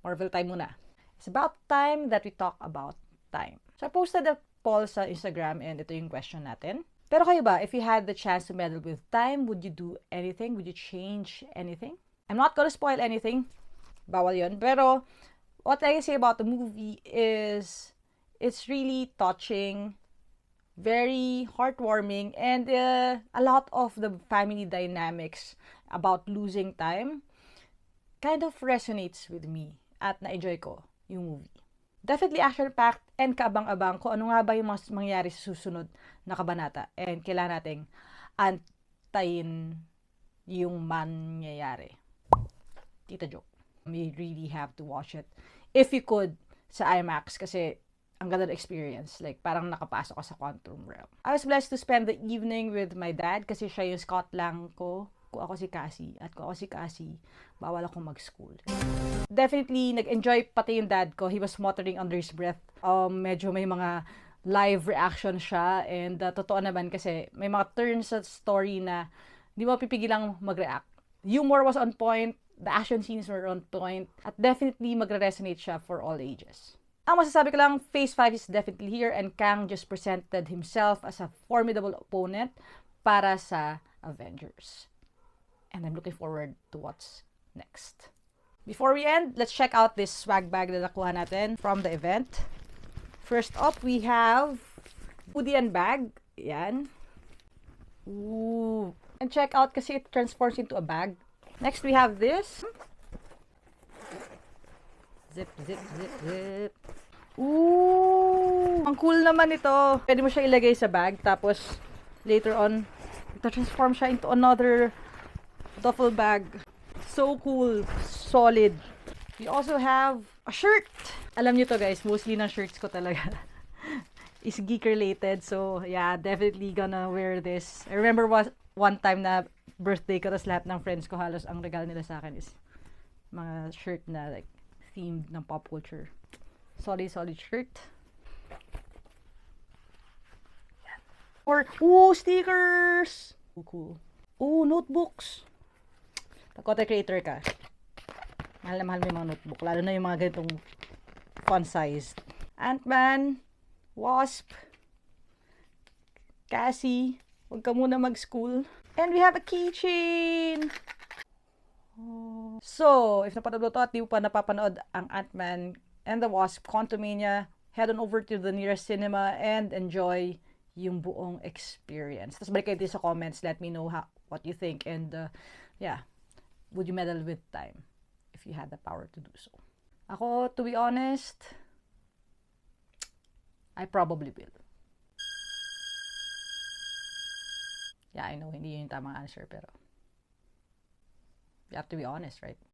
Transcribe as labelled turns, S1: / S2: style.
S1: Marvel time muna. It's about time that we talk about time. So I posted a poll sa Instagram and ito yung question natin. Pero kayo ba, if you had the chance to meddle with time, would you do anything? Would you change anything? I'm not gonna spoil anything. Bawal yun. Pero what I can say about the movie is it's really touching, very heartwarming, and a lot of the family dynamics about losing time kind of resonates with me at na-enjoy ko yung movie. Definitely action-packed and kaabang-abang kung ano nga ba yung mangyayari sa susunod na kabanata and kailangan nating antayin yung mangyayari. Tita joke. You really have to watch it if you could sa IMAX kasi ang ganda ng experience. Like, parang nakapasok ka sa quantum realm. I was blessed to spend the evening with my dad kasi siya yung Scott lang ko. Kung ako si Cassie. At kung ako si Cassie, bawal akong mag-school. Definitely, nag-enjoy pati yung dad ko. He was muttering under his breath. Medyo may mga live reaction siya. And totoo naman kasi may mga turns sa story na di mo pipigilang mag-react. Humor was on point. The action scenes were on point. At definitely, magre-resonate siya for all ages. Ang masasabi ko lang, Phase 5 is definitely here and Kang just presented himself as a formidable opponent para sa Avengers. And I'm looking forward to what's next. Before we end, let's check out this swag bag na nakuha natin from the event. First up, we have Goodie bag. Yan. Ooh. And check out kasi it transforms into a bag. Next, we have this. Zip, zip, zip, zip. Ooh! Ang cool naman ito. Pwede mo siya ilagay sa bag. Tapos, later on, ito-transform siya into another duffel bag. So cool. Solid. We also have a shirt. Alam nyo to guys, mostly ng shirts ko talaga is geek related. So, yeah, definitely gonna wear this. I remember one time na birthday ko, tapos lahat ng friends ko halos ang regalo nila sa akin is mga shirt na like themed ng pop culture. Solid shirt. Or, stickers! Cool. Notebooks. Content creator ka. Mahal na mahal mo yung mga notebook. Lalo na yung mga ganitong fun-sized. Antman, Wasp, Cassie, huwag ka muna mag-school. And we have a keychain! So, if napanood mo to at di mo pa napapanood ang Antman and the Wasp Quantumania, head on over to the nearest cinema and enjoy yung buong experience. Tapos balik kayo dito sa comments, let me know what you think and yeah, would you meddle with time if you had the power to do so? Ako, to be honest, I probably will. Yeah, I know, hindi yun yung tamang answer, pero you have to be honest, right?